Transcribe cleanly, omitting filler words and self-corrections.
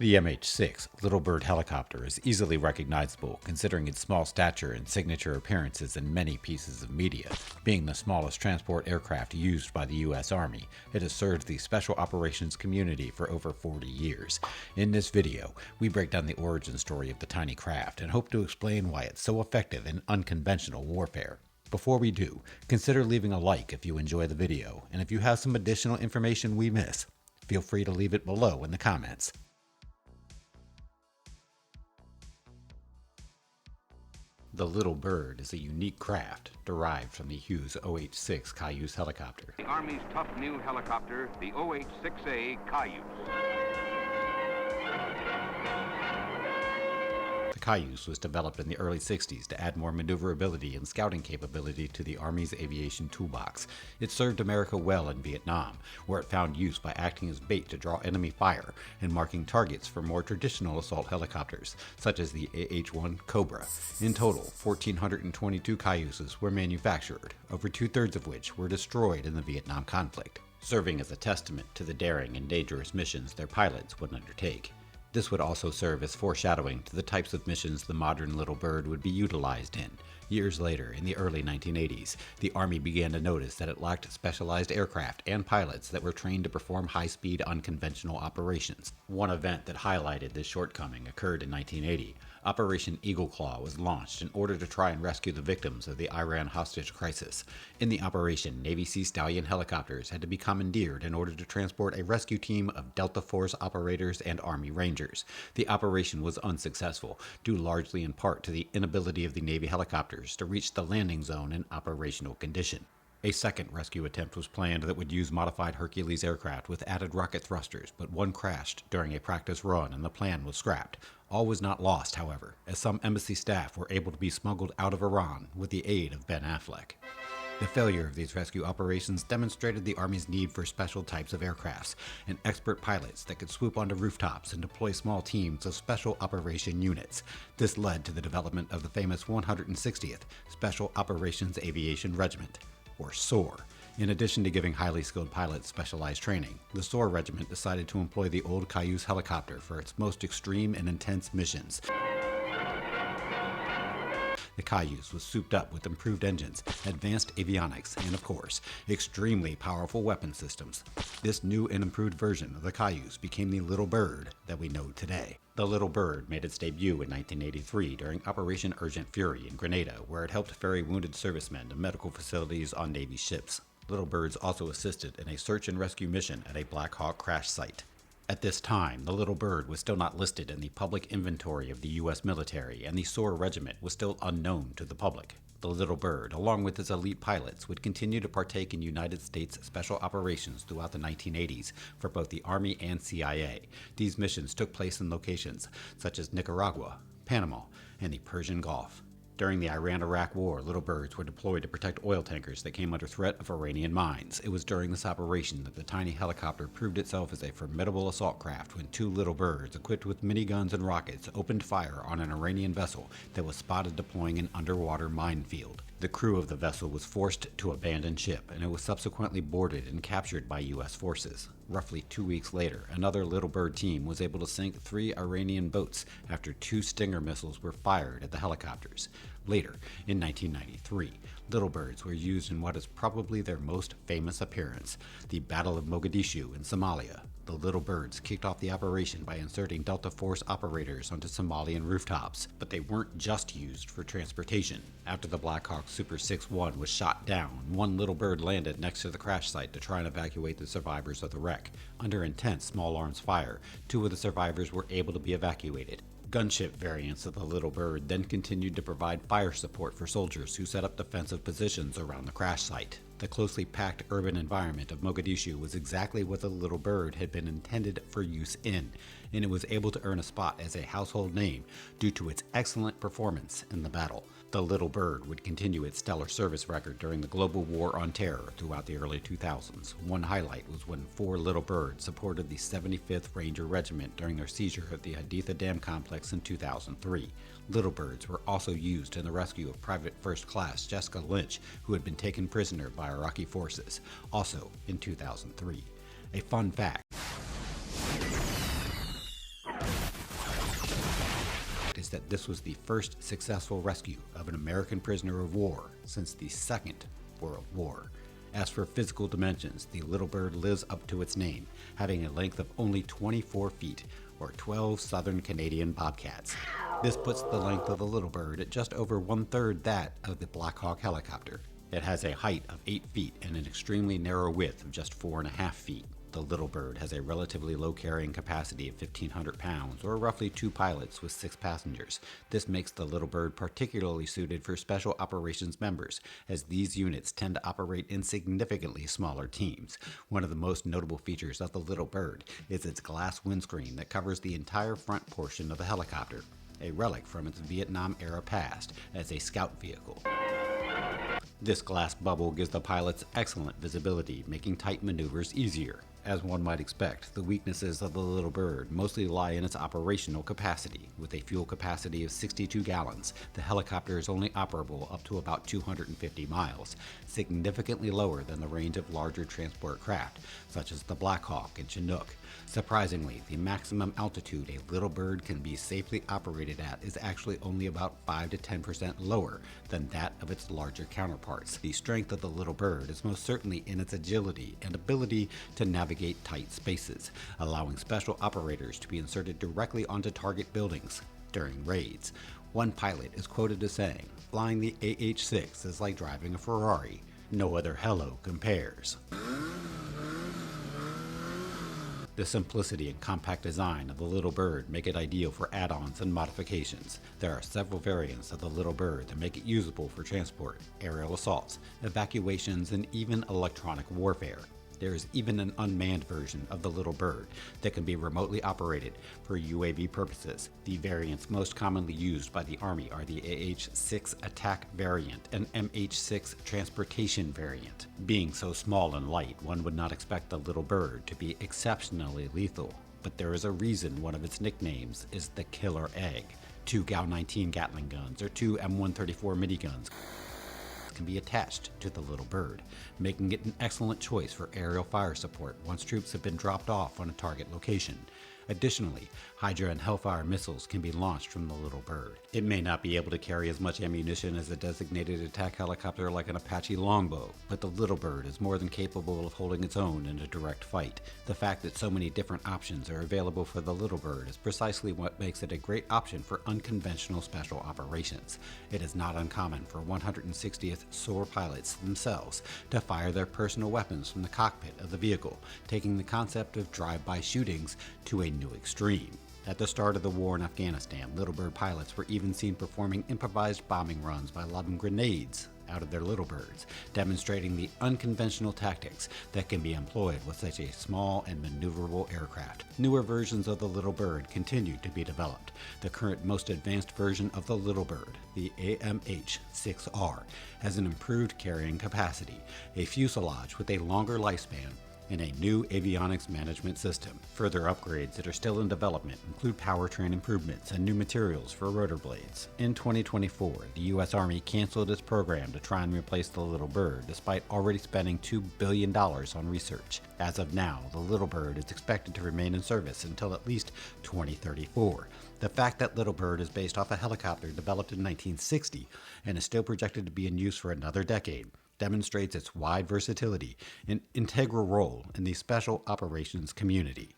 The MH-6 Little Bird helicopter is easily recognizable considering its small stature and signature appearances in many pieces of media. Being the smallest transport aircraft used by the U.S. Army, it has served the special operations community for over 40 years. In this video, we break down the origin story of the tiny craft and hope to explain why it's so effective in unconventional warfare. Before we do, consider leaving a like if you enjoy the video, and if you have some additional information we miss, feel free to leave it below in the comments. The Little Bird is a unique craft derived from the Hughes OH-6 CAYUSE helicopter. The Army's tough new helicopter, the OH-6A CAYUSE. The CAYUSE was developed in the early 60s to add more maneuverability and scouting capability to the Army's aviation toolbox. It served America well in Vietnam, where it found use by acting as bait to draw enemy fire and marking targets for more traditional assault helicopters, such as the AH-1 Cobra. In total, 1,422 CAYUSEs were manufactured, over two-thirds of which were destroyed in the Vietnam conflict, serving as a testament to the daring and dangerous missions their pilots would undertake. This would also serve as foreshadowing to the types of missions the modern Little Bird would be utilized in. Years later, in the early 1980s, the Army began to notice that it lacked specialized aircraft and pilots that were trained to perform high-speed, unconventional operations. One event that highlighted this shortcoming occurred in 1980. Operation Eagle Claw was launched in order to try and rescue the victims of the Iran hostage crisis. In the operation, Navy Sea Stallion helicopters had to be commandeered in order to transport a rescue team of Delta Force operators and Army Rangers. The operation was unsuccessful, due largely in part to the inability of the Navy helicopters to reach the landing zone in operational condition. A second rescue attempt was planned that would use modified Hercules aircraft with added rocket thrusters, but one crashed during a practice run and the plan was scrapped. All was not lost, however, as some embassy staff were able to be smuggled out of Iran with the aid of Ben Affleck. The failure of these rescue operations demonstrated the Army's need for special types of aircrafts and expert pilots that could swoop onto rooftops and deploy small teams of special operation units. This led to the development of the famous 160th Special Operations Aviation Regiment, or SOAR. In addition to giving highly skilled pilots specialized training, the SOAR Regiment decided to employ the old CAYUSE helicopter for its most extreme and intense missions. The CAYUSE was souped up with improved engines, advanced avionics, and of course, extremely powerful weapon systems. This new and improved version of the CAYUSE became the Little Bird that we know today. The Little Bird made its debut in 1983 during Operation Urgent Fury in Grenada, where it helped ferry wounded servicemen to medical facilities on Navy ships. Little Birds also assisted in a search and rescue mission at a Black Hawk crash site. At this time, the Little Bird was still not listed in the public inventory of the U.S. military, and the SOAR Regiment was still unknown to the public. The Little Bird, along with its elite pilots, would continue to partake in United States special operations throughout the 1980s for both the Army and CIA. These missions took place in locations such as Nicaragua, Panama, and the Persian Gulf. During the Iran-Iraq War, Little Birds were deployed to protect oil tankers that came under threat of Iranian mines. It was during this operation that the tiny helicopter proved itself as a formidable assault craft when two Little Birds, equipped with miniguns and rockets, opened fire on an Iranian vessel that was spotted deploying an underwater minefield. The crew of the vessel was forced to abandon ship, and it was subsequently boarded and captured by U.S. forces. Roughly 2 weeks later, another Little Bird team was able to sink 3 Iranian boats after 2 Stinger missiles were fired at the helicopters. Later, in 1993, Little Birds were used in what is probably their most famous appearance, the Battle of Mogadishu in Somalia. The Little Birds kicked off the operation by inserting Delta Force operators onto Somalian rooftops, but they weren't just used for transportation. After the Black Hawk Super 6-1 was shot down, one Little Bird landed next to the crash site to try and evacuate the survivors of the wreck. Under intense small arms fire, 2 of the survivors were able to be evacuated. Gunship variants of the Little Bird then continued to provide fire support for soldiers who set up defensive positions around the crash site. The closely packed urban environment of Mogadishu was exactly what the Little Bird had been intended for use in, and it was able to earn a spot as a household name due to its excellent performance in the battle. The Little Bird would continue its stellar service record during the global war on terror throughout the early 2000s. One highlight was when 4 Little Birds supported the 75th Ranger Regiment during their seizure of the Haditha Dam complex in 2003. Little Birds were also used in the rescue of Private First Class Jessica Lynch, who had been taken prisoner by Iraqi forces, also in 2003. A fun fact: that this was the first successful rescue of an American prisoner of war since the Second World War. As for physical dimensions, the Little Bird lives up to its name, having a length of only 24 feet, or 12 Southern Canadian Bobcats. This puts the length of the Little Bird at just over 1/3 that of the Black Hawk helicopter. It has a height of 8 feet and an extremely narrow width of just 4.5 feet. The Little Bird has a relatively low carrying capacity of 1,500 pounds, or roughly 2 pilots with 6 passengers. This makes the Little Bird particularly suited for special operations members, as these units tend to operate in significantly smaller teams. One of the most notable features of the Little Bird is its glass windscreen that covers the entire front portion of the helicopter, a relic from its Vietnam-era past as a scout vehicle. This glass bubble gives the pilots excellent visibility, making tight maneuvers easier. As one might expect, the weaknesses of the Little Bird mostly lie in its operational capacity. With a fuel capacity of 62 gallons, the helicopter is only operable up to about 250 miles, significantly lower than the range of larger transport craft, such as the Black Hawk and Chinook. Surprisingly, the maximum altitude a Little Bird can be safely operated at is actually only about 5 to 10% lower than that of its larger counterparts. The strength of the Little Bird is most certainly in its agility and ability to navigate tight spaces, allowing special operators to be inserted directly onto target buildings during raids. One pilot is quoted as saying, "Flying the AH-6 is like driving a Ferrari. No other helo compares." The simplicity and compact design of the Little Bird make it ideal for add-ons and modifications. There are several variants of the Little Bird that make it usable for transport, aerial assaults, evacuations, and even electronic warfare. There is even an unmanned version of the Little Bird that can be remotely operated for UAV purposes. The variants most commonly used by the Army are the AH-6 attack variant and MH-6 transportation variant. Being so small and light, one would not expect the Little Bird to be exceptionally lethal, but there is a reason one of its nicknames is the Killer Egg. 2 GAU-19 Gatling guns or 2 M134 miniguns can be attached to the Little Bird, making it an excellent choice for aerial fire support once troops have been dropped off on a target location. Additionally, Hydra and Hellfire missiles can be launched from the Little Bird. It may not be able to carry as much ammunition as a designated attack helicopter like an Apache longbow, but the Little Bird is more than capable of holding its own in a direct fight. The fact that so many different options are available for the Little Bird is precisely what makes it a great option for unconventional special operations. It is not uncommon for 160th SOAR pilots themselves to fire their personal weapons from the cockpit of the vehicle, taking the concept of drive-by shootings to a new extreme. At the start of the war in Afghanistan, Little Bird pilots were even seen performing improvised bombing runs by lobbing grenades out of their Little Birds, demonstrating the unconventional tactics that can be employed with such a small and maneuverable aircraft. Newer versions of the Little Bird continue to be developed. The current most advanced version of the Little Bird, the AMH-6R, has an improved carrying capacity, a fuselage with a longer lifespan, and a new avionics management system. Further upgrades that are still in development include powertrain improvements and new materials for rotor blades. In 2024, the U.S. Army canceled its program to try and replace the Little Bird, despite already spending $2 billion on research. As of now, the Little Bird is expected to remain in service until at least 2034. The fact that Little Bird is based off a helicopter developed in 1960 and is still projected to be in use for another decade demonstrates its wide versatility and integral role in the special operations community.